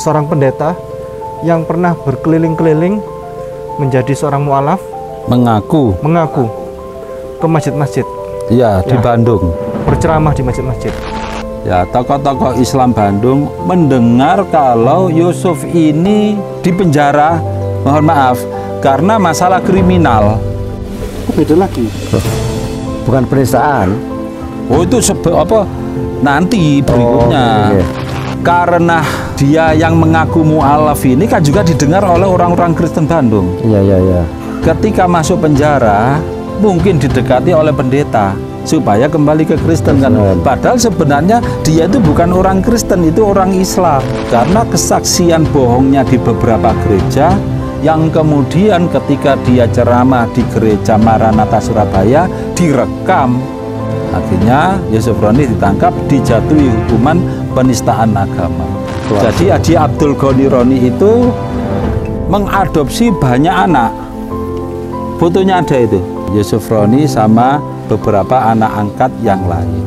seorang pendeta yang pernah berkeliling-keliling menjadi seorang mu'alaf, mengaku ke masjid-masjid. Iya, di Bandung. Berceramah di masjid-masjid. Ya, tokoh-tokoh Islam Bandung mendengar kalau Yusuf ini dipenjara, mohon maaf, karena masalah kriminal. Beda lagi. Bukan penistaan. Oh, itu nanti berikutnya. Iya. Karena dia yang mengaku mu'alaf ini kan juga didengar oleh orang-orang Kristen Bandung. Iya. Ketika masuk penjara, mungkin didekati oleh pendeta supaya kembali ke Kristen kan. Padahal sebenarnya dia itu bukan orang Kristen, itu orang Islam. Karena kesaksian bohongnya di beberapa gereja, yang kemudian ketika dia ceramah di gereja Maranatha Surabaya direkam. Akhirnya Yusuf Roni ditangkap, dijatuhi hukuman penistaan agama. Jadi Haji Abdul Ghani Roni itu mengadopsi banyak anak. Fotonya ada itu, Yusuf Roni sama beberapa anak angkat yang lain.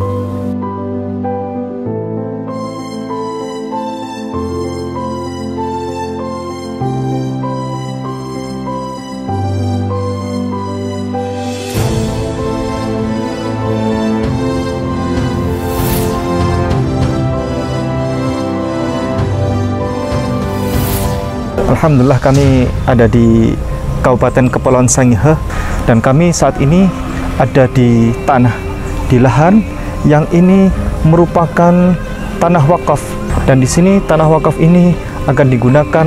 Alhamdulillah kami ada di Kabupaten Kepulauan Sangihe dan kami saat ini ada di lahan yang ini merupakan tanah wakaf, dan di sini tanah wakaf ini akan digunakan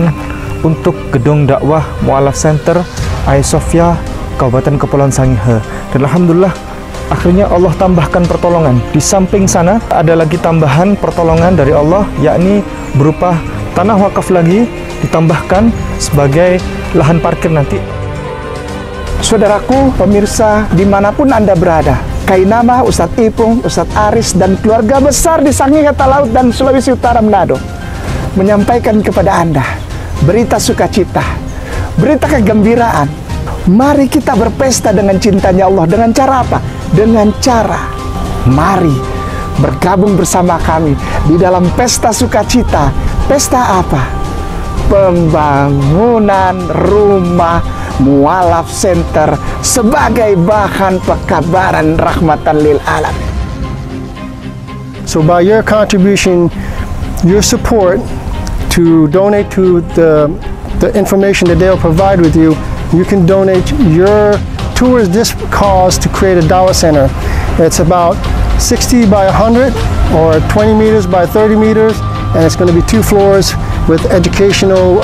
untuk gedung dakwah Mu'alaf Center Hagia Sophia Kabupaten Kepulauan Sangihe. Dan alhamdulillah akhirnya Allah tambahkan pertolongan. Di samping sana ada lagi tambahan pertolongan dari Allah, yakni berupa tanah wakaf lagi ditambahkan sebagai lahan parkir nanti. Saudaraku, pemirsa dimanapun Anda berada, Kainama, Ustadz Ipung, Ustadz Aris, dan keluarga besar di Sangihe Talaut dan Sulawesi Utara Manado menyampaikan kepada Anda berita sukacita, berita kegembiraan. Mari kita berpesta dengan cintanya Allah. Dengan cara apa? Dengan cara mari bergabung bersama kami di dalam pesta sukacita. Pesta apa? Pembangunan rumah Mu'alaf Center sebagai bahan pekabaran rahmatan lil alamin. So by your contribution, your support to donate to the information that they'll provide with you, you can donate your towards this cause to create a Dawah Center. It's about 60 by 100 or 20 meters by 30 meters, and it's going to be 2 floors with educational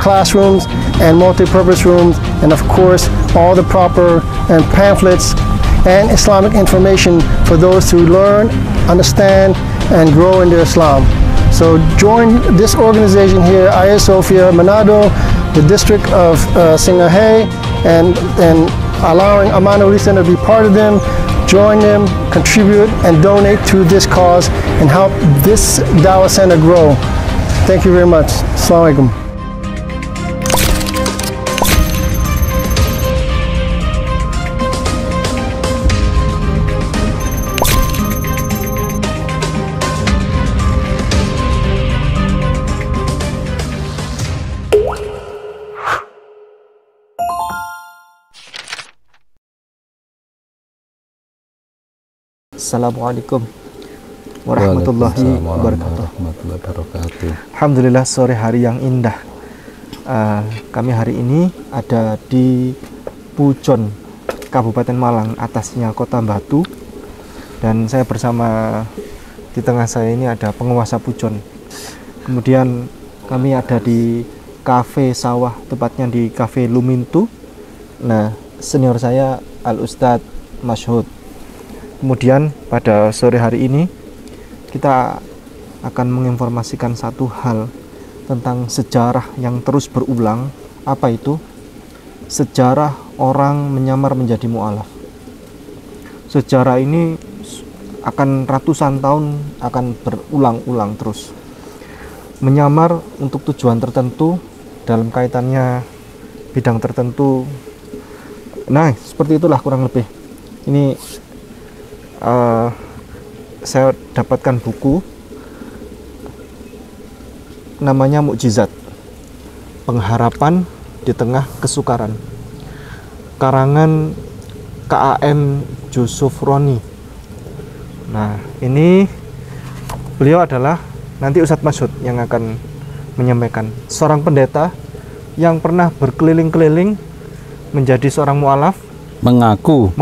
classrooms and multi-purpose rooms, and of course all the proper and pamphlets and Islamic information for those who learn, understand, and grow into Islam. So join this organization here, Hagia Sophia Manado, the district of Sangihe, and allowing Amanullah Center to be part of them. Join them, contribute, and donate to this cause and help this Dawah Center grow. Thank you very much. Assalamualaikum. Assalamualaikum warahmatullahi wabarakatuh. Alhamdulillah, sore hari yang indah. Kami hari ini ada di Pujon, Kabupaten Malang, atasnya Kota Batu, dan saya bersama, di tengah saya ini ada penguasa Pujon. Kemudian kami ada di Cafe Sawah, tepatnya di Cafe Lumintu. Nah, senior saya Al Ustadz Masyhud. Kemudian pada sore hari ini kita akan menginformasikan satu hal tentang sejarah yang terus berulang. Apa itu? Sejarah orang menyamar menjadi mu'alaf. Sejarah ini akan ratusan tahun akan berulang-ulang terus. Menyamar untuk tujuan tertentu dalam kaitannya bidang tertentu. Nah, seperti itulah kurang lebih. Ini saya dapatkan buku namanya Mukjizat, Pengharapan di Tengah Kesukaran, karangan KAM Yusuf Roni. Nah, ini beliau adalah nanti Ustadz Masud yang akan menyampaikan, seorang pendeta yang pernah berkeliling-keliling menjadi seorang mu'alaf, mengaku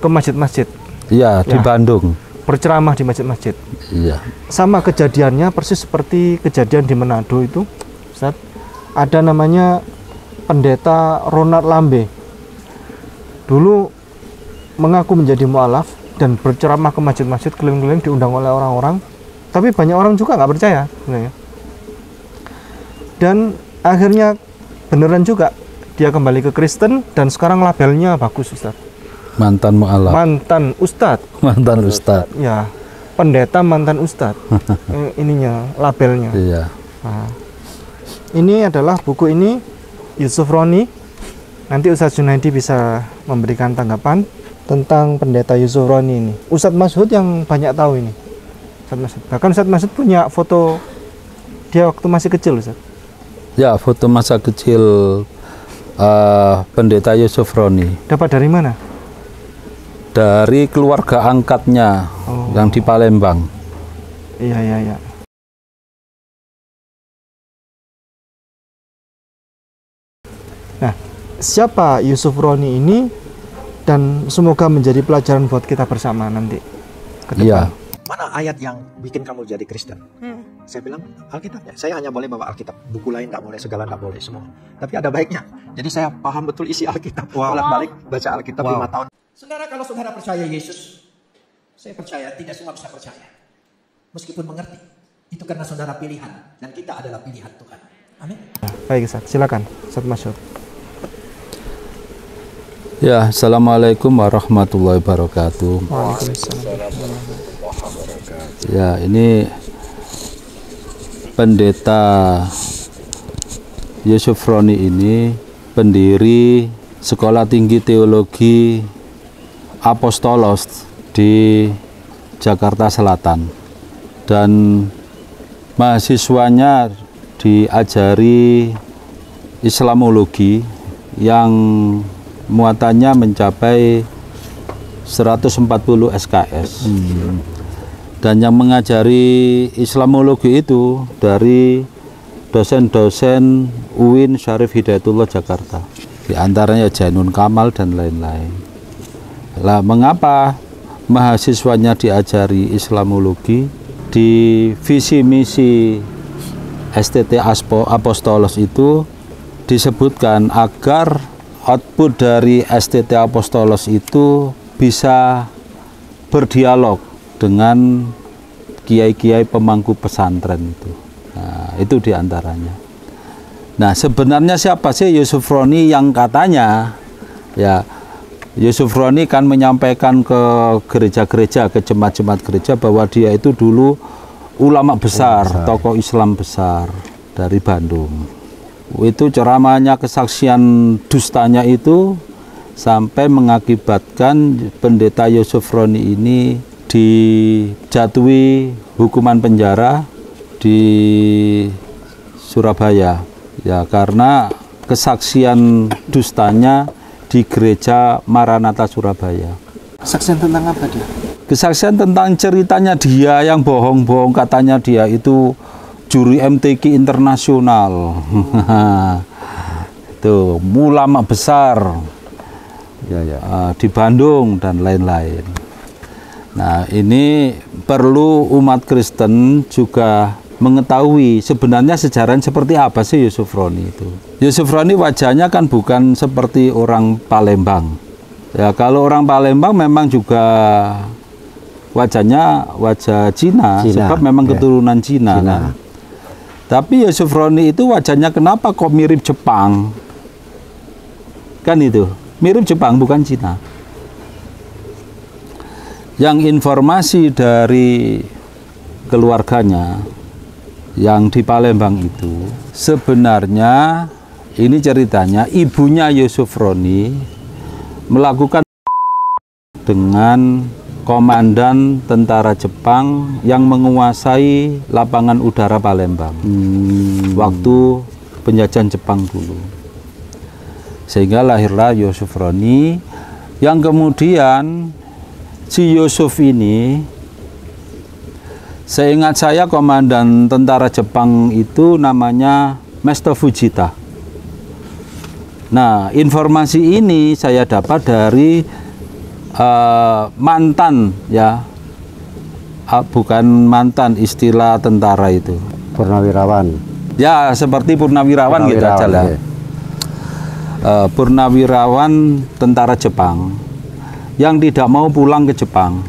ke masjid-masjid. Iya, di Bandung. Berceramah di masjid-masjid. Iya. Sama kejadiannya persis seperti kejadian di Manado itu, Ustaz. Ada namanya pendeta Ronald Lambe. Dulu mengaku menjadi mu'alaf dan berceramah ke masjid-masjid, keliling-keliling, diundang oleh orang-orang. Tapi banyak orang juga nggak percaya sebenarnya. Dan akhirnya beneran juga dia kembali ke Kristen dan sekarang labelnya bagus, Ustaz. Mantan mu'alaf. Mantan Ustadz. Mantan Ustadz. Ya, pendeta mantan Ustadz. Ininya, labelnya. Iya. Nah, ini adalah buku ini, Yusuf Roni. Nanti Ustadz Junaidi bisa memberikan tanggapan tentang pendeta Yusuf Roni ini. Ustadz Masud yang banyak tahu ini. Ustadz Masud. Bahkan Ustadz Masud punya foto dia waktu masih kecil, Ustadz. Ya, foto masa kecil pendeta Yusuf Roni. Dapat dari mana? Dari keluarga angkatnya yang di Palembang. Iya. Nah, siapa Yusuf Roni ini, dan semoga menjadi pelajaran buat kita bersama nanti ke depan. Iya. Mana ayat yang bikin kamu jadi Kristen? Saya bilang Alkitabnya. Saya hanya boleh bawa Alkitab. Buku lain tidak boleh, segala tidak boleh semua. Tapi ada baiknya. Jadi saya paham betul isi Alkitab. Bolak-balik baca Alkitab 5 tahun. Saudara, kalau saudara percaya Yesus, saya percaya tidak semua bisa percaya. Meskipun mengerti. Itu karena saudara pilihan. Dan kita adalah pilihan Tuhan. Amin. Baik, Ustaz. Silakan, Ustaz Masud. Ya, Assalamualaikum warahmatullahi wabarakatuh. Ya, ini pendeta Yusuf Roni ini pendiri Sekolah Tinggi Teologi Apostolos di Jakarta Selatan, dan mahasiswanya diajari Islamologi yang muatannya mencapai 140 SKS. Dan yang mengajari Islamologi itu dari dosen-dosen UIN Syarif Hidayatullah Jakarta, di antaranya Jainun Kamal dan lain-lain. Lah, mengapa mahasiswanya diajari Islamologi? Di visi misi STT Apostolos itu disebutkan agar output dari STT Apostolos itu bisa berdialog dengan kiai-kiai pemangku pesantren itu. Nah, itu diantaranya. Nah, sebenarnya siapa sih Yusuf Roni yang katanya, ya, Yusuf Roni kan menyampaikan ke gereja-gereja, ke jemaat-jemaat gereja bahwa dia itu dulu ulama besar, tokoh Islam besar dari Bandung. Itu ceramahnya, kesaksian dustanya itu sampai mengakibatkan pendeta Yusuf Roni ini dijatuhi hukuman penjara di Surabaya, ya, karena kesaksian dustanya di gereja Maranatha Surabaya. Kesaksian tentang apa dia? Kesaksian tentang ceritanya dia yang bohong-bohong, katanya dia itu juri MTQ internasional. Tuh, ulama besar di Bandung dan lain-lain. Nah, ini perlu umat Kristen juga mengetahui sebenarnya sejarah seperti apa sih Yusuf Roni itu. Yusuf Roni wajahnya kan bukan seperti orang Palembang. Ya, kalau orang Palembang memang juga wajahnya wajah Cina. Sebab memang keturunan Cina. Kan? Tapi Yusuf Roni itu wajahnya kenapa kok mirip Jepang? Kan itu, mirip Jepang bukan Cina. Yang informasi dari keluarganya yang di Palembang itu, sebenarnya ini ceritanya ibunya Yusuf Roni melakukan dengan komandan tentara Jepang yang menguasai lapangan udara Palembang waktu penjajahan Jepang dulu. Sehingga lahirlah Yusuf Roni, yang kemudian si Yusuf ini, seingat saya komandan tentara Jepang itu namanya Master Fujita. Nah, informasi ini saya dapat dari mantan, ya, bukan mantan, istilah tentara itu. Purnawirawan. Ya, seperti purnawirawan gitu aja lah. Ya. Purnawirawan tentara Jepang yang tidak mau pulang ke Jepang.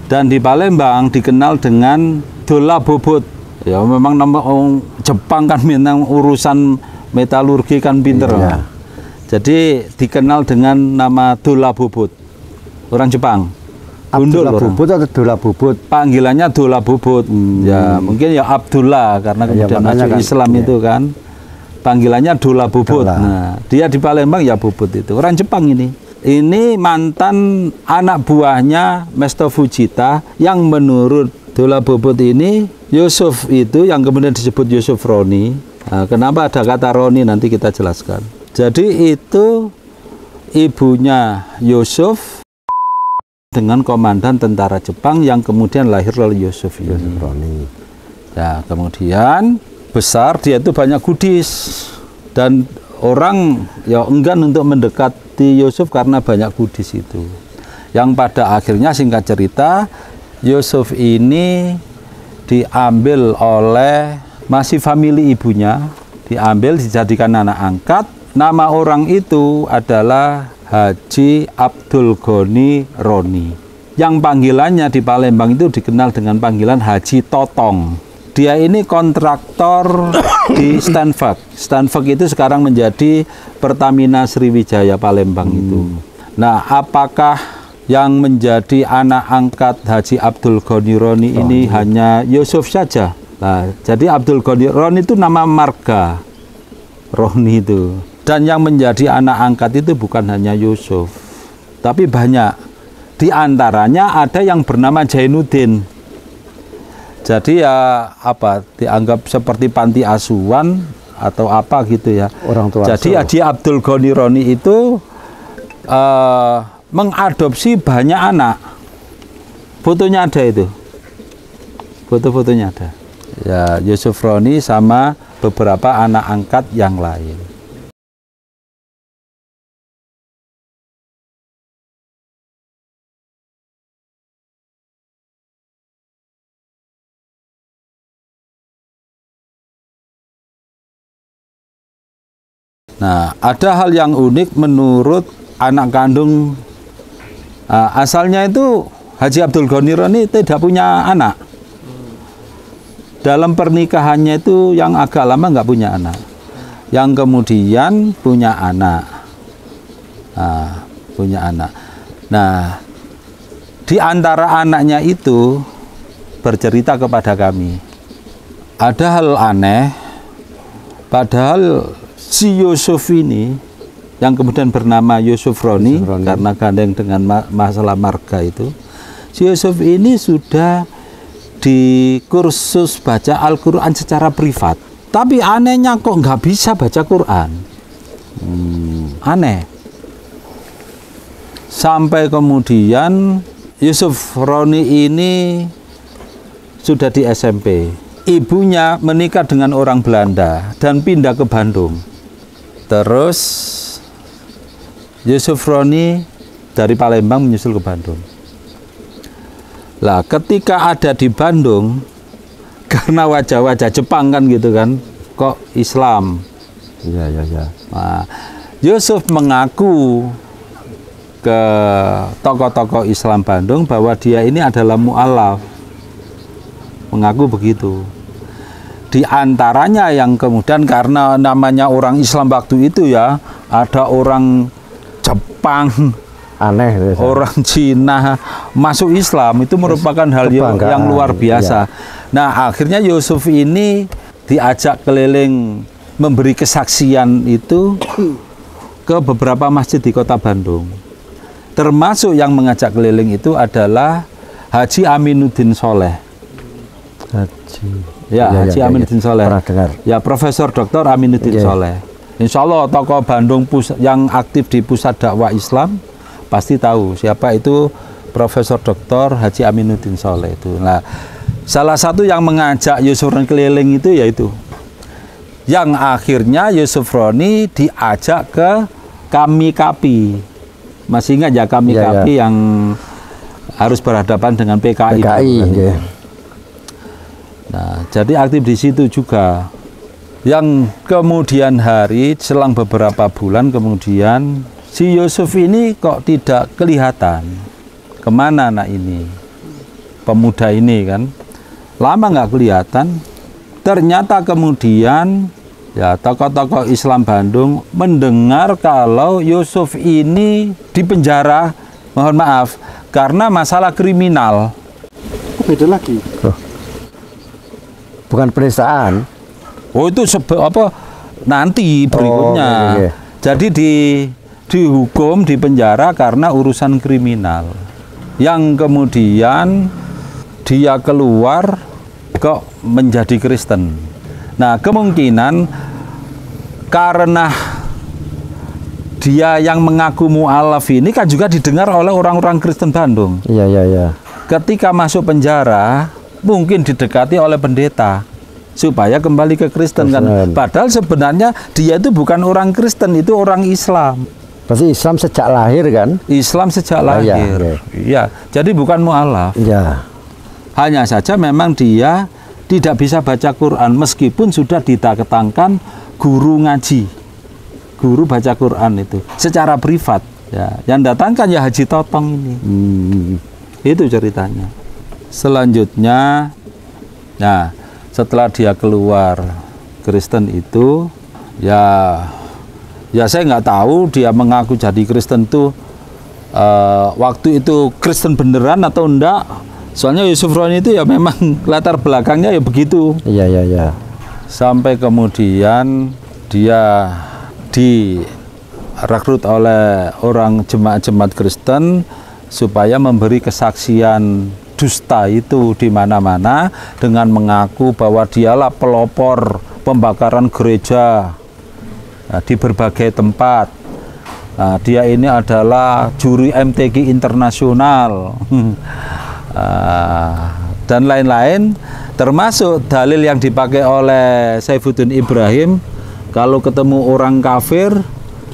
Dan di Palembang dikenal dengan Dola Bobot. Ya, memang nama Jepang kan memang urusan metalurgi kan pinter. Ya. Jadi dikenal dengan nama Dola Bobot. Orang Jepang. Abdullah Bobot atau Dola Bobot? Panggilannya Dola Bobot. Ya, mungkin ya Abdullah karena kemudian masuk kan, Islam itu kan. Panggilannya Dola Bobot. Nah, dia di Palembang ya Bobot itu. Orang Jepang ini. Ini mantan anak buahnya Master Fujita yang menurut Dola Bobot ini Yusuf itu yang kemudian disebut Yusuf Roni. Nah, kenapa ada kata Roni nanti kita jelaskan. Jadi itu ibunya Yusuf dengan komandan tentara Jepang yang kemudian lahir oleh Yusuf ini. Yusuf Roni. Ya, kemudian besar dia itu banyak kudis dan orang ya enggan untuk mendekati Yusuf karena banyak kudis itu. Yang pada akhirnya singkat cerita Yusuf ini diambil oleh masih famili ibunya, diambil dijadikan anak angkat. Nama orang itu adalah Haji Abdul Ghani Roni. Yang panggilannya di Palembang itu dikenal dengan panggilan Haji Totong. Dia ini kontraktor di Stanford. Stanford itu sekarang menjadi Pertamina Sriwijaya Palembang itu. Nah, apakah yang menjadi anak angkat Haji Abdul Ghani Roni ini hanya Yusuf saja? Nah, jadi Abdul Ghani Roni itu nama marga Roni itu. Dan yang menjadi anak angkat itu bukan hanya Yusuf, tapi banyak. Di antaranya ada yang bernama Jainuddin. Jadi ya apa dianggap seperti panti asuhan atau apa gitu ya. Orang tua. Jadi Haji Abdul Ghani Roni itu mengadopsi banyak anak. Fotonya ada itu. Foto-fotonya ada. Ya, Yusuf Roni sama beberapa anak angkat yang lain. Nah, ada hal yang unik menurut anak kandung. Asalnya itu Haji Abdul Ghani Roni tidak punya anak. Dalam pernikahannya itu yang agak lama nggak punya anak. Yang kemudian punya anak. Punya anak. Nah, di antara anaknya itu bercerita kepada kami. Ada hal aneh, padahal si Yusuf ini yang kemudian bernama Yusuf Roni karena gandeng dengan masalah marga itu, si Yusuf ini sudah di kursus baca Al-Quran secara privat, tapi anehnya kok nggak bisa baca Quran. Aneh. Sampai kemudian Yusuf Roni ini sudah di SMP. Ibunya menikah dengan orang Belanda dan pindah ke Bandung. Terus Yusuf Roni dari Palembang menyusul ke Bandung. Lah, ketika ada di Bandung, karena wajah-wajah Jepang kan gitu kan, kok Islam. Ya. Nah, Yusuf mengaku ke tokoh-tokoh Islam Bandung bahwa dia ini adalah mu'alaf. Mengaku begitu. Di antaranya yang kemudian karena namanya orang Islam waktu itu ya, ada orang Jepang, aneh, orang Cina masuk Islam, itu merupakan hal yang luar biasa. Iya. Nah, akhirnya Yusuf ini diajak keliling memberi kesaksian itu ke beberapa masjid di kota Bandung. termasuk yang mengajak keliling itu adalah Haji Aminuddin Soleh. Haji Aminuddin Soleh. Pernah dengar. Ya, Profesor Dr. Aminuddin Soleh. Insya Allah tokoh Bandung yang aktif di Pusat Dakwah Islam pasti tahu siapa itu Profesor Dr. Haji Aminuddin Soleh itu. Nah, salah satu yang mengajak Yusuf Roni keliling itu yaitu yang akhirnya Yusuf Roni diajak ke Kami-Kapi. Masih ingat ya Kami-Kapi yang harus berhadapan dengan PKI. Nah, jadi aktif di situ juga. Yang kemudian hari selang beberapa bulan kemudian si Yusuf ini kok tidak kelihatan. Kemana anak ini? Pemuda ini kan. Lama nggak kelihatan. Ternyata kemudian ya tokoh-tokoh Islam Bandung mendengar kalau Yusuf ini dipenjara, mohon maaf, karena masalah kriminal. Beda lagi. Bukan penistaan. Oh, itu nanti berikutnya. Jadi dihukum di penjara karena urusan kriminal. Yang kemudian dia keluar kok menjadi Kristen. Nah, kemungkinan karena dia yang mengaku mu'alaf ini kan juga didengar oleh orang-orang Kristen Bandung. Iya. Ketika masuk penjara, mungkin didekati oleh pendeta supaya kembali ke Kristen kan. Padahal sebenarnya dia itu bukan orang Kristen, itu orang Islam. Berarti Islam sejak lahir kan? Islam sejak lahir. Iya, jadi bukan mu'alaf. Iya. Hanya saja memang dia tidak bisa baca Quran meskipun sudah didatangkan guru ngaji, guru baca Quran itu secara privat ya. Yang datangkan ya Haji Totong ini. Itu ceritanya. Selanjutnya, nah setelah dia keluar Kristen itu ya saya nggak tahu dia mengaku jadi Kristen tuh waktu itu Kristen beneran atau enggak. Soalnya Yusuf Roni itu ya memang latar belakangnya ya begitu. Iya. Sampai kemudian dia direkrut oleh orang jemaat-jemaat Kristen supaya memberi kesaksian dusta itu di mana-mana dengan mengaku bahwa dialah pelopor pembakaran gereja di berbagai tempat. Nah, dia ini adalah juri MTQ internasional. Dan lain-lain, termasuk dalil yang dipakai oleh Saifuddin Ibrahim, kalau ketemu orang kafir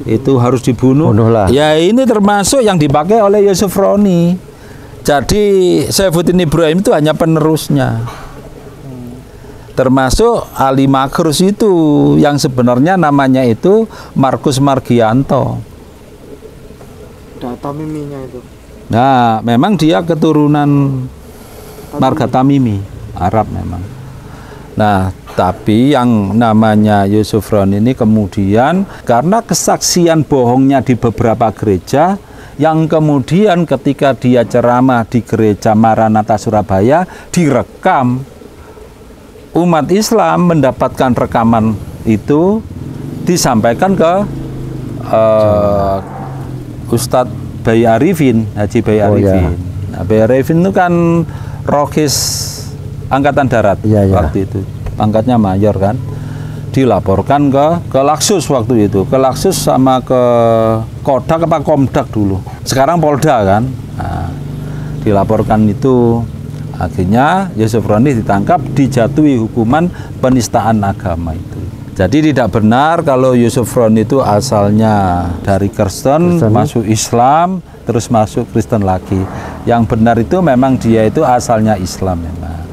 itu harus dibunuh. Ya ini termasuk yang dipakai oleh Yusuf Roni. Jadi Saifuddin Ibrahim itu hanya penerusnya. Termasuk Ali Makrus itu yang sebenarnya namanya itu Markus Margianto. Data miminya itu. Nah, memang dia keturunan marga Tamimi, Arab memang. Nah, tapi yang namanya Yusuf Roni ini kemudian karena kesaksian bohongnya di beberapa gereja, yang kemudian ketika dia ceramah di gereja Maranatha Surabaya direkam, umat Islam mendapatkan rekaman itu disampaikan ke Ustadz Bayi Arifin, Haji Bayi Arifin. Nah, Bayi Arifin itu kan Rokis Angkatan Darat waktu itu, pangkatnya mayor kan. Dilaporkan ke Laksus waktu itu, ke Laksus sama ke Kodak apa Komdak dulu. Sekarang Polda kan. Nah, dilaporkan itu, akhirnya Yusuf Roni ditangkap, dijatuhi hukuman penistaan agama itu. Jadi tidak benar kalau Yusuf Roni itu asalnya dari Kristen, masuk Islam, terus masuk Kristen lagi. Yang benar itu memang dia itu asalnya Islam memang.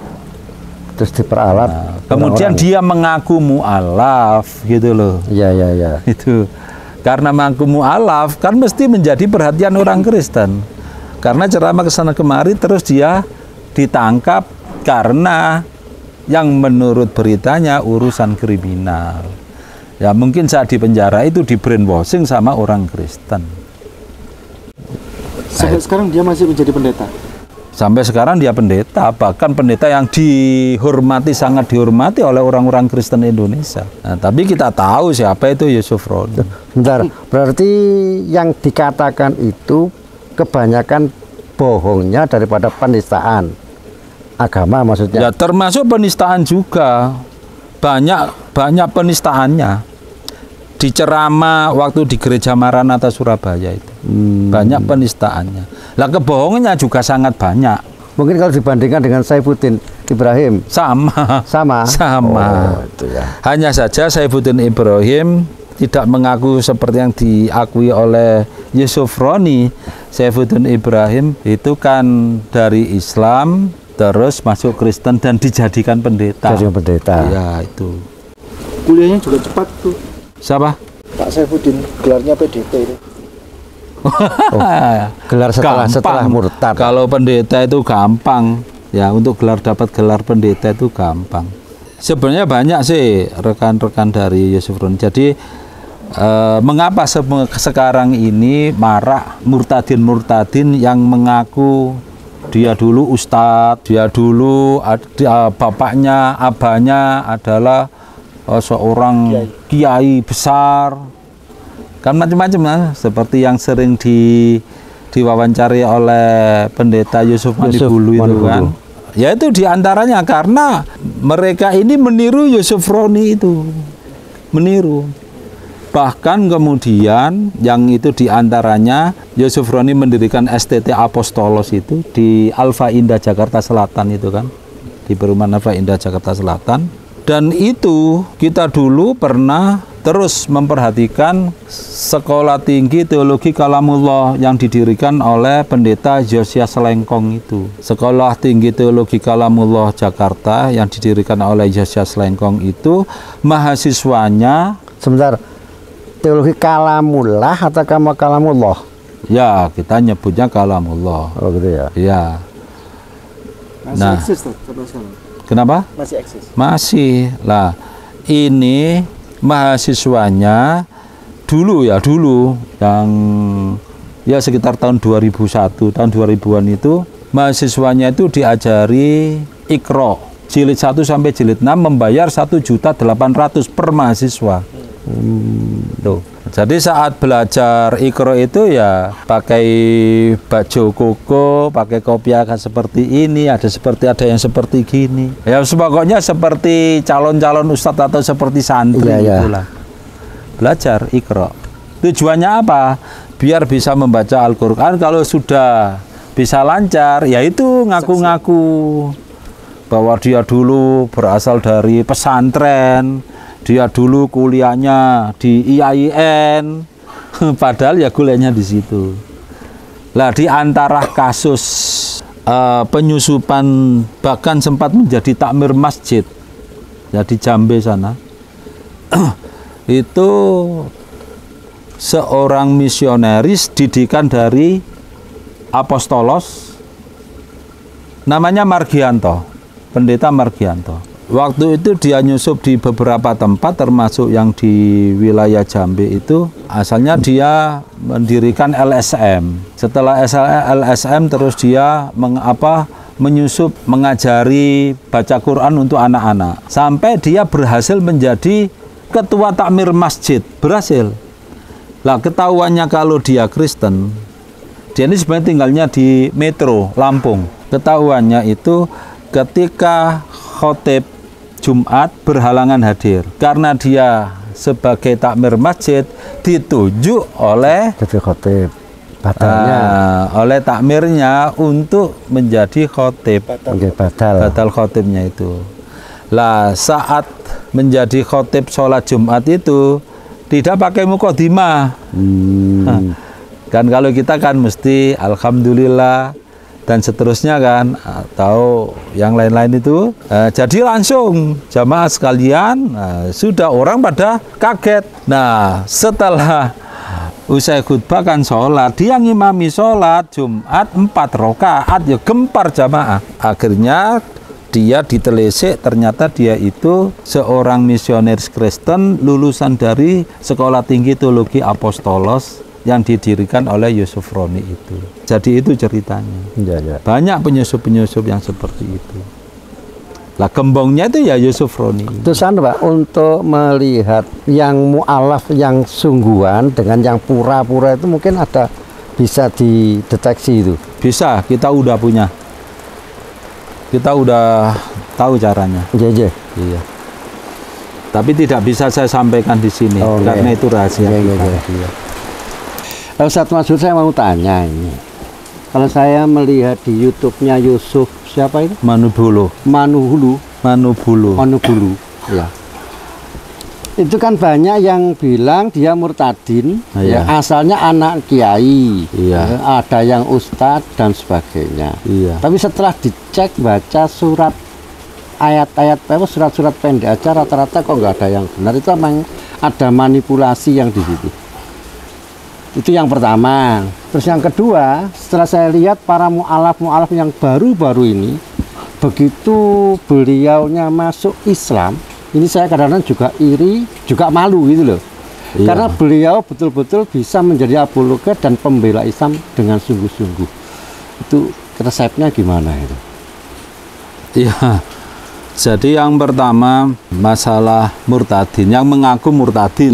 Terus diperalat. Nah, kemudian dia mengaku mu'alaf gitu loh. Iya. Itu karena mengaku mu'alaf kan mesti menjadi perhatian orang Kristen. Karena ceramah kesana kemari terus dia ditangkap karena yang menurut beritanya urusan kriminal. Ya mungkin saat di penjara itu di brainwashing sama orang Kristen. Sampai sekarang dia masih menjadi pendeta? Sampai sekarang dia pendeta, bahkan pendeta yang dihormati, sangat dihormati oleh orang-orang Kristen Indonesia. Nah, tapi kita tahu siapa itu Yusuf Roni. Bentar, berarti yang dikatakan itu kebanyakan bohongnya daripada penistaan agama maksudnya. Ya termasuk penistaan juga. Banyak penistaannya. Di ceramah waktu di Gereja Maranatha Surabaya itu. Banyak penistaannya. Lah kebohongannya juga sangat banyak. Mungkin kalau dibandingkan dengan Saifuddin Ibrahim Sama. Oh, itu ya. Hanya saja Saifuddin Ibrahim tidak mengaku seperti yang diakui oleh Yusuf Roni. Saifuddin Ibrahim itu kan dari Islam terus masuk Kristen dan dijadikan pendeta. Jadi pendeta. Ya itu. Kuliahnya juga cepat tuh. Siapa? Pak Saifuddin, gelarnya PDP itu. Gelar setelah murtad. Kalau pendeta itu gampang. Ya, untuk dapat gelar pendeta itu gampang. Sebenarnya banyak sih rekan-rekan dari Yusuf Roni. Jadi mengapa sekarang ini marak murtadin yang mengaku dia dulu ustadz, dia dulu bapaknya, abahnya adalah seorang kiai besar, kan macam-macam ya, seperti yang sering diwawancari oleh pendeta Yusuf Manibulu itu kan. Ya itu diantaranya karena mereka ini meniru Yusuf Roni itu, meniru. Bahkan kemudian yang itu diantaranya Yusuf Roni mendirikan STT Apostolos itu di Alfa Indah Jakarta Selatan itu kan, di perumahan Alfa Indah Jakarta Selatan. Dan itu kita dulu pernah terus memperhatikan sekolah tinggi teologi Kalamullah yang didirikan oleh pendeta Josias Lengkong itu. Sekolah tinggi teologi Kalamullah Jakarta yang didirikan oleh Josias Lengkong itu mahasiswanya. Sebentar, teologi Kalamullah atau Kalamullah? Ya, kita nyebutnya Kalamullah. Oh gitu ya. Ya. Masih eksis tuh sampai sekarang. Kenapa? Masih eksis. Masih. Lah, ini mahasiswanya dulu yang ya sekitar tahun 2001, tahun 2000-an itu mahasiswanya itu diajari Iqra jilid 1 sampai jilid 6 membayar 1.800.000 per mahasiswa. Tuh. Jadi saat belajar Iqra itu ya pakai baju koko, pakai kopiah seperti ini, ada yang seperti gini. Ya pokoknya seperti calon-calon ustadz atau seperti santri itulah. Belajar Iqra. Tujuannya apa? Biar bisa membaca Al-Qur'an. Kalau sudah bisa lancar, yaitu ngaku-ngaku bahwa dia dulu berasal dari pesantren. Dia dulu kuliahnya di IAIN, padahal ya kuliahnya di situ. Lah di antara kasus penyusupan bahkan sempat menjadi takmir masjid, ya di Jambe sana, itu seorang misionaris didikan dari Apostolos, namanya Margianto, pendeta Margianto. Waktu itu dia nyusup di beberapa tempat termasuk yang di wilayah Jambe itu. Asalnya dia mendirikan LSM. Setelah LSM terus dia menyusup mengajari baca Quran untuk anak-anak. Sampai dia berhasil menjadi ketua takmir masjid. Berhasil. Lah ketahuannya kalau dia Kristen, dia ini sebenarnya tinggalnya di Metro, Lampung. Ketahuannya itu ketika khotib Jumat berhalangan hadir karena dia sebagai takmir masjid ditunjuk oleh khotib oleh takmirnya untuk menjadi khotib. Batal khotibnya itu. Lah saat menjadi khotib sholat Jumat itu tidak pakai muqaddimah. Kan kalau kita kan mesti alhamdulillah dan seterusnya kan, atau yang lain-lain itu. Jadi langsung jamaah sekalian, sudah orang pada kaget. Nah setelah usai khutbah kan sholat, dia ngimami sholat Jumat 4 rakaat, ya gempar jamaah. Akhirnya dia ditelisik, ternyata dia itu seorang misionaris Kristen lulusan dari Sekolah Tinggi Teologi Apostolos yang didirikan oleh Yusuf Roni itu. Jadi itu ceritanya. Banyak penyusup-penyusup yang seperti itu. Lah gembongnya itu ya Yusuf Roni. Terus Pak, untuk melihat yang mu'alaf yang sungguhan dengan yang pura-pura itu mungkin ada bisa dideteksi itu? Bisa, kita udah punya. Kita udah tahu caranya. Iya. Tapi tidak bisa saya sampaikan di sini karena itu rahasia. Iya. Ustadz Mansur, saya mau tanya ini. Kalau saya melihat di YouTube-nya Yusuf, siapa itu? Manubulu. Ya. Itu kan banyak yang bilang dia murtadin, ya, asalnya anak kiai, ada yang ustadz dan sebagainya. Tapi setelah dicek baca surat ayat-ayat, surat-surat pendek aja rata-rata kok nggak ada yang benar. Itu memang ada manipulasi yang di situ. Itu yang pertama. Terus yang kedua, setelah saya lihat para mu'alaf yang baru-baru ini, begitu beliaunya masuk Islam, ini saya kadang-kadang juga iri, juga malu gitu loh. Karena beliau betul-betul bisa menjadi apologet dan pembela Islam dengan sungguh-sungguh. Itu resepnya gimana itu? Iya. Jadi yang pertama masalah murtadin, yang mengaku murtadin,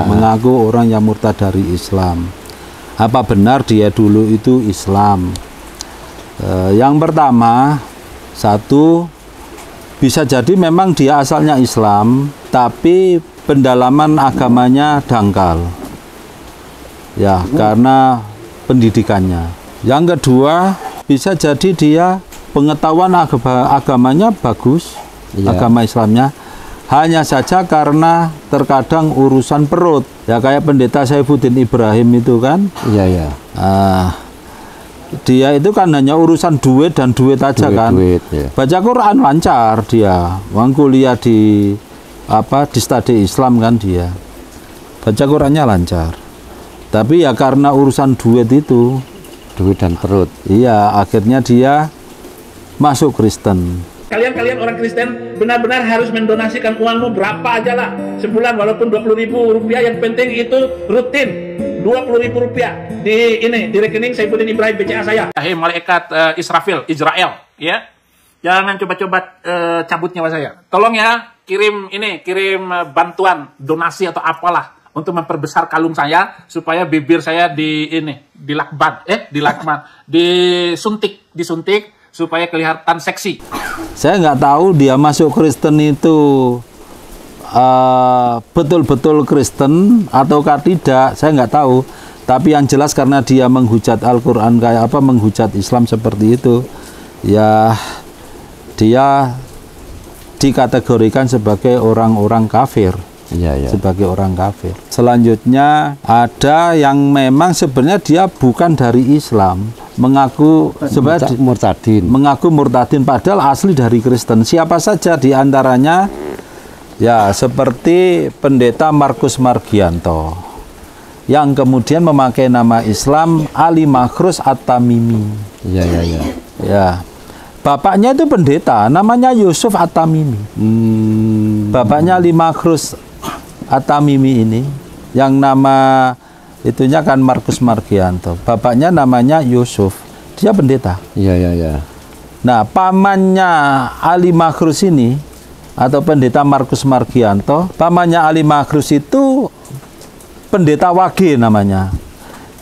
mengaku orang yang murtad dari Islam. Apa benar dia dulu itu Islam? Yang pertama, satu, bisa jadi memang dia asalnya Islam, tapi pendalaman agamanya dangkal. Ya, karena pendidikannya. Yang kedua, bisa jadi dia pengetahuan agamanya bagus, agama Islamnya, hanya saja karena terkadang urusan perut, ya kayak pendeta Saifuddin Ibrahim itu kan, dia itu kan hanya urusan duit dan duit aja kan. Baca Quran lancar dia, kuliah di di studi Islam kan dia, baca Qurannya lancar. Tapi ya karena urusan duit itu, duit dan perut, akhirnya dia masuk Kristen. Kalian orang Kristen benar-benar harus mendonasikan uangmu berapa aja lah sebulan, walaupun 20.000 rupiah, yang penting itu rutin 20.000 rupiah di rekening Saifuddin Ibrahim BCA saya. Hei malaikat Israel, ya, jangan coba-coba cabut nyawa saya. Tolong ya, kirim bantuan, donasi atau apalah untuk memperbesar kalung saya supaya bibir saya disuntik supaya kelihatan seksi. Saya nggak tahu dia masuk Kristen itu betul-betul Kristen ataukah tidak, saya nggak tahu. Tapi yang jelas karena dia menghujat Al-Quran menghujat Islam seperti itu, ya dia dikategorikan sebagai orang-orang kafir. Sebagai orang kafir. Selanjutnya ada yang memang sebenarnya dia bukan dari Islam, mengaku sebenarnya murtadin, padahal asli dari Kristen. Siapa saja di antaranya? Ya, seperti pendeta Markus Margianto, yang kemudian memakai nama Islam Ali Makhrus At-Tamimi. Ya. Bapaknya itu pendeta, namanya Yusuf At-Tamimi. Bapaknya Ali Makhrus At-Tamimi ini, yang nama itunya kan Markus Margianto. Bapaknya namanya Yusuf, dia pendeta. Nah, pamannya Ali Makhrus ini, atau pendeta Markus Margianto, pamannya Ali Makhrus itu pendeta Wage namanya.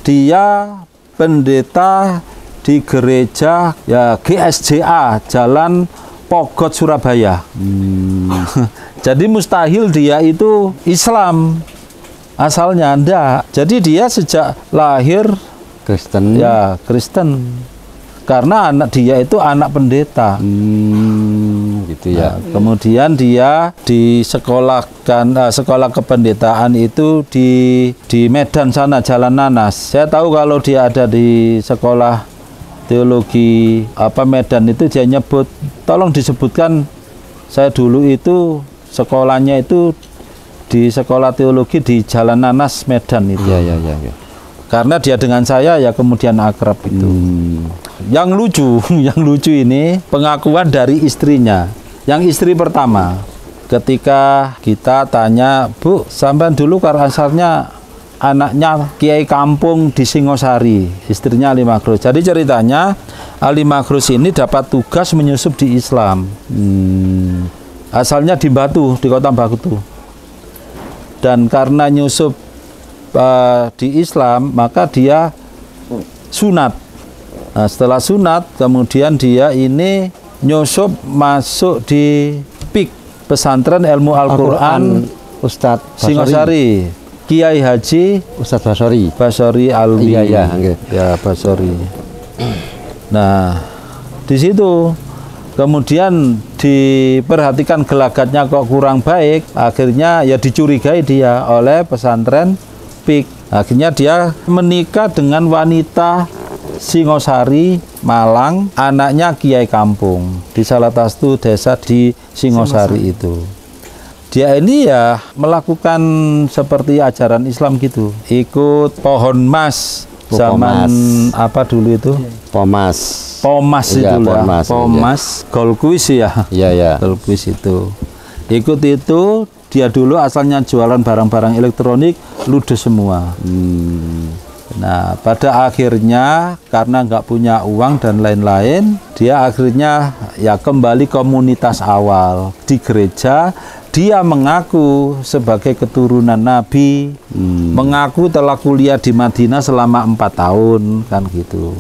Dia pendeta di gereja GSJA Jalan Pogot Surabaya. Jadi mustahil dia itu Islam asalnya, enggak. Jadi dia sejak lahir Kristen. Ya, Kristen. Karena anak dia itu anak pendeta. Gitu ya. Nah, kemudian dia disekolahkan, sekolah kependetaan itu di Medan sana, Jalan Nanas. Saya tahu kalau dia ada di sekolah teologi Medan itu, dia nyebut, tolong disebutkan saya dulu itu sekolahnya itu di sekolah teologi di Jalan Nanas Medan itu. Karena dia dengan saya ya kemudian akrab itu. Yang lucu ini pengakuan dari istrinya. Yang istri pertama, ketika kita tanya, Bu, sampean dulu karena asalnya anaknya kiai kampung di Singosari, istrinya Ali Makhrus. Jadi ceritanya Ali Makhrus ini dapat tugas menyusup di Islam. Asalnya di Batu, di kota Batu. Dan karena nyusup di Islam, maka dia sunat. Nah, setelah sunat kemudian dia ini nyusup masuk di PIK, Pesantren Ilmu Al-Qur'an Ustadz Singosari, Kiai Haji Ustadz Basori Alwi. Iya, ya Basori. Nah, di situ kemudian diperhatikan gelagatnya kok kurang baik, akhirnya ya dicurigai dia oleh pesantren PIK. Akhirnya dia menikah dengan wanita Singosari, Malang, anaknya Kiai Kampung di salah satu desa di Singosari itu. Dia ini ya melakukan seperti ajaran Islam gitu, ikut pohon mas zaman apa dulu itu? Pomas itu lah, Pomas Golkuis ya. Iya. Golkuis itu. Ikut itu, dia dulu asalnya jualan barang-barang elektronik, ludes semua. Nah, pada akhirnya karena nggak punya uang dan lain-lain, dia akhirnya ya kembali komunitas awal di gereja. Dia mengaku sebagai keturunan Nabi, mengaku telah kuliah di Madinah selama 4 tahun, kan gitu.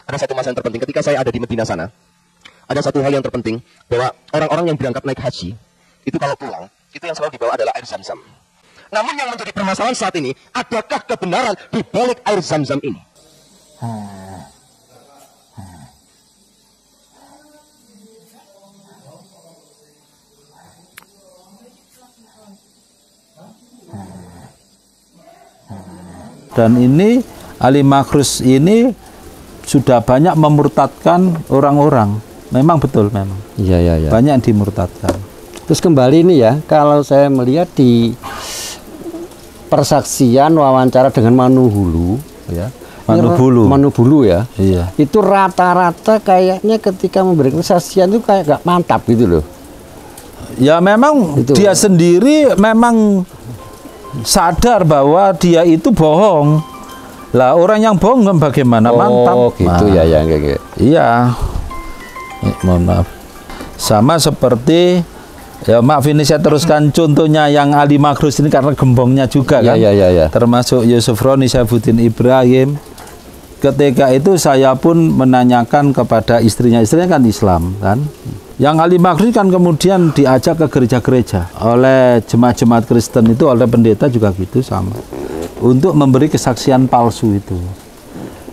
Ada satu masa yang terpenting ketika saya ada di Madinah sana. Ada satu hal yang terpenting bahwa orang-orang yang berangkat naik haji itu kalau pulang itu yang selalu dibawa adalah air zam-zam. Namun yang menjadi permasalahan saat ini, adakah kebenaran di balik air zam-zam ini? Dan ini Ali Makhrus ini sudah banyak memurtadkan orang-orang. Memang betul, memang. Iya. Banyak yang dimurtadkan. Terus kembali ini ya, kalau saya melihat di persaksian wawancara dengan Manuhulu, ya. Manubulu ya. Iya. Itu rata-rata kayaknya ketika memberikan kesaksian itu kayak gak mantap gitu loh. Ya memang itu. Dia sendiri memang sadar bahwa dia itu bohong. Lah orang yang bohong bagaimana? Mantap. Gitu ya. Iya. Mohon maaf. Sama seperti ya maaf ini saya teruskan contohnya yang Ali Makhrus ini karena gembongnya juga kan. Iya. Termasuk Yusuf Roni Saifuddin Ibrahim. Ketika itu saya pun menanyakan kepada istrinya kan Islam kan. Yang Ali Makhrus kan kemudian diajak ke gereja-gereja oleh jemaat-jemaat Kristen itu, oleh pendeta juga gitu sama, untuk memberi kesaksian palsu itu.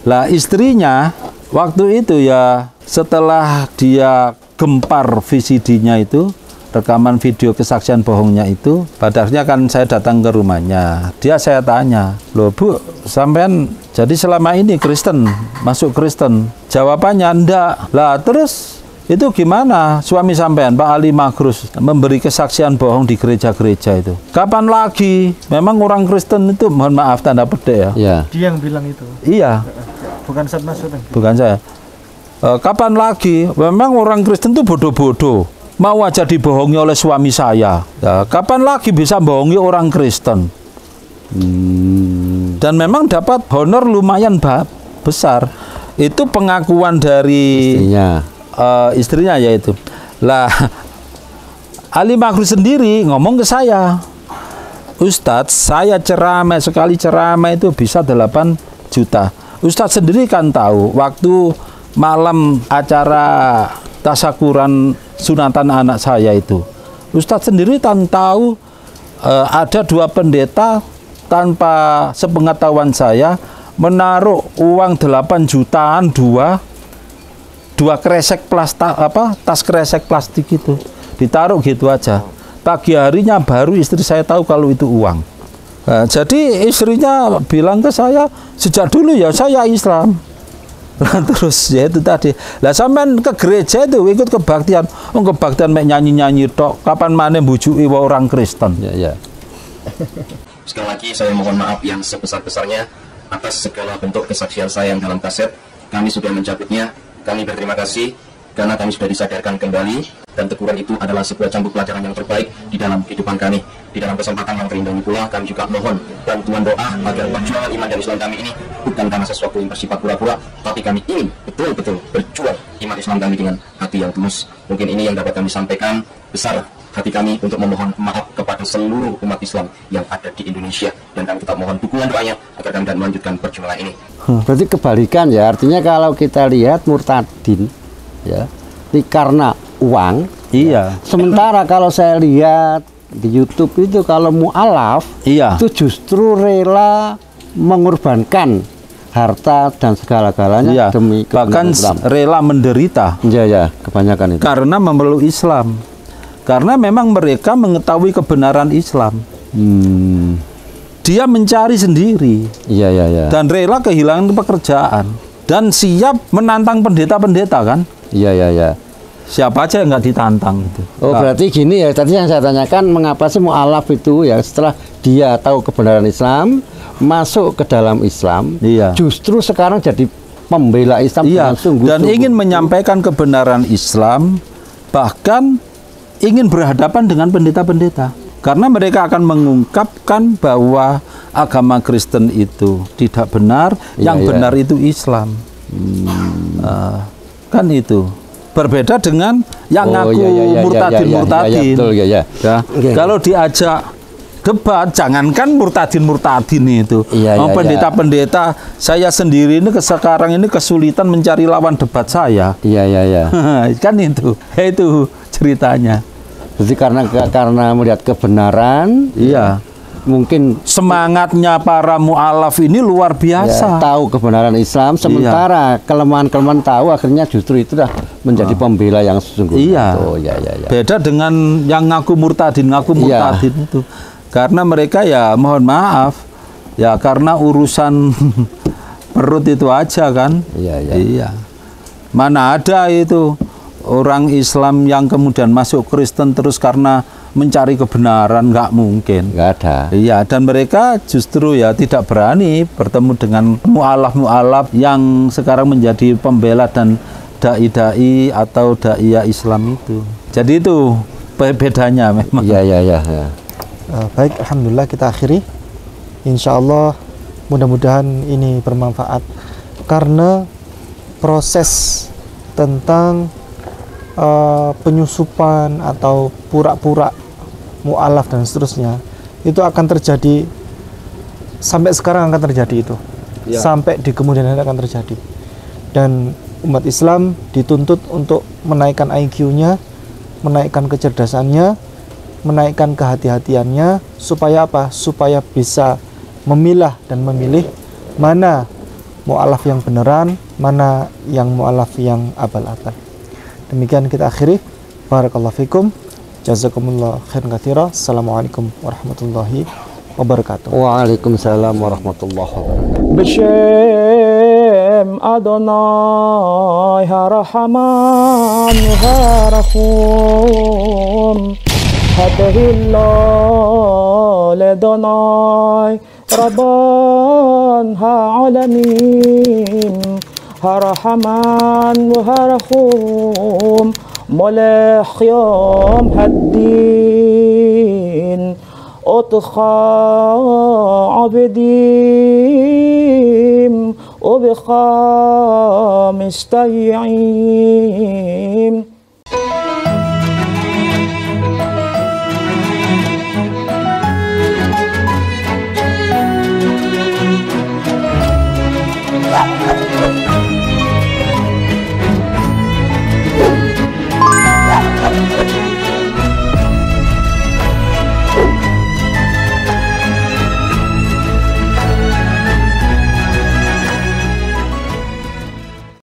Lah istrinya waktu itu ya setelah dia gempar VCD-nya itu, rekaman video kesaksian bohongnya itu, pada akhirnya kan saya datang ke rumahnya. Saya tanya, loh Bu, sampean jadi selama ini Kristen, masuk Kristen? Jawabannya enggak. Lah terus itu gimana suami sampean Pak Ali Makhrus memberi kesaksian bohong di gereja-gereja itu? Kapan lagi? Memang orang Kristen itu, mohon maaf tanda petik ya. Dia yang bilang itu. Iya. Bukan Ustadz Masud. Bukan saya. Kapan lagi? Memang orang Kristen itu bodoh-bodoh. Mau aja dibohongi oleh suami saya. Ya, kapan lagi bisa bohongi orang Kristen? Dan memang dapat honor lumayan besar. Itu pengakuan dari istrinya yaitu. Lah Ali Makhrus sendiri ngomong ke saya, Ustadz, saya ceramah sekali ceramah itu bisa 8 juta. Ustadz sendiri kan tahu waktu malam acara tasyakuran sunatan anak saya itu, Ustadz sendiri kan tahu ada 2 pendeta tanpa sepengetahuan saya menaruh uang 8 jutaan dua kresek plastik tas kresek plastik itu ditaruh gitu aja. Pagi harinya baru istri saya tahu kalau itu uang. Nah, jadi istrinya bilang ke saya, sejak dulu ya saya Islam. Nah, terus ya itu tadi. Lah sampean ke gereja itu ikut kebaktian. Kebaktian mek nyanyi-nyanyi tok. Kapan maneh mbujuki orang Kristen? Ya. Sekali lagi saya mohon maaf yang sebesar-besarnya atas segala bentuk kesaksian saya yang dalam kaset. Kami sudah mencabutnya. Kami berterima kasih karena kami sudah disadarkan kembali, dan teguran itu adalah sebuah cambuk pelajaran yang terbaik di dalam kehidupan kami. Di dalam kesempatan yang terindah ini pula, kami juga mohon bantuan doa agar perjuangan iman dan Islam kami ini bukan karena sesuatu yang bersifat pura-pura, tapi kami ingin betul-betul berjuang iman Islam kami dengan hati yang tulus. Mungkin ini yang dapat kami sampaikan. Besar hati kami untuk memohon maaf kepada seluruh umat Islam yang ada di Indonesia, dan kami tetap mohon dukungan doanya agar kami dapat melanjutkan perjuangan ini. Berarti kebalikan ya, artinya kalau kita lihat murtadin ya, ini karena uang. Iya. Sementara kalau saya lihat di YouTube itu kalau mu'alaf, iya, itu justru rela mengorbankan harta dan segala-galanya, iya, demi bahkan Islam. Rela menderita. Iya ya, kebanyakan itu. Karena memeluk Islam. Karena memang mereka mengetahui kebenaran Islam. Dia mencari sendiri. Iya ya ya. Dan rela kehilangan pekerjaan dan siap menantang pendeta-pendeta kan? Iya ya ya. Siapa aja yang nggak ditantang itu. Oh, berarti gini ya, tadi yang saya tanyakan, mengapa sih mu'alaf itu ya setelah dia tahu kebenaran Islam, masuk ke dalam Islam, iya, justru sekarang jadi pembela Islam, iya, dengan sungguh-sungguh dan ingin menyampaikan kebenaran Islam, bahkan ingin berhadapan dengan pendeta-pendeta. Karena mereka akan mengungkapkan bahwa agama Kristen itu tidak benar, iya, yang iya, benar itu Islam. Kan itu. Berbeda dengan yang ngaku murtadin. Kalau diajak debat, jangankan murtadin itu. Pendeta-pendeta saya sendiri ini sekarang ini kesulitan mencari lawan debat saya. Kan itu ceritanya. Jadi karena melihat kebenaran, iya, mungkin semangatnya para mu'alaf ini luar biasa. Ya, tahu kebenaran Islam, sementara kelemahan-kelemahan tahu, akhirnya justru itu dah menjadi pembela yang sesungguhnya. Iya. Oh, ya. Beda dengan yang ngaku murtadin itu. Karena mereka ya mohon maaf, ya karena urusan perut itu aja kan. Iya. Mana ada itu orang Islam yang kemudian masuk Kristen terus karena mencari kebenaran, nggak mungkin. Nggak ada. Iya, dan mereka justru ya tidak berani bertemu dengan mu'alaf yang sekarang menjadi pembela dan dai-dai atau daiyah Islam itu. Jadi itu bedanya memang. Iya. Baik, alhamdulillah kita akhiri. Insya Allah mudah-mudahan ini bermanfaat, karena proses tentang penyusupan atau pura-pura mu'alaf dan seterusnya itu akan terjadi, sampai sekarang akan terjadi itu, sampai di kemudian hari akan terjadi, dan umat Islam dituntut untuk menaikkan IQ-nya, menaikkan kecerdasannya, menaikkan kehati-hatiannya, supaya apa? Supaya bisa memilah dan memilih mana mu'alaf yang beneran, mana yang mu'alaf yang abal-abal. Demikian kita akhiri. Barakallahu fikum. Jazakumullah khairan katsira. Assalamualaikum warahmatullahi wabarakatuh. Waalaikumsalam warahmatullahi wabarakatuh. B'Shem Adonai Harahaman Harachum Hadahillah Ledonai Rabban Ha'alamin Harahaman Harachum Molech Yom Haddin Otcha Abedim Obecha Mistayim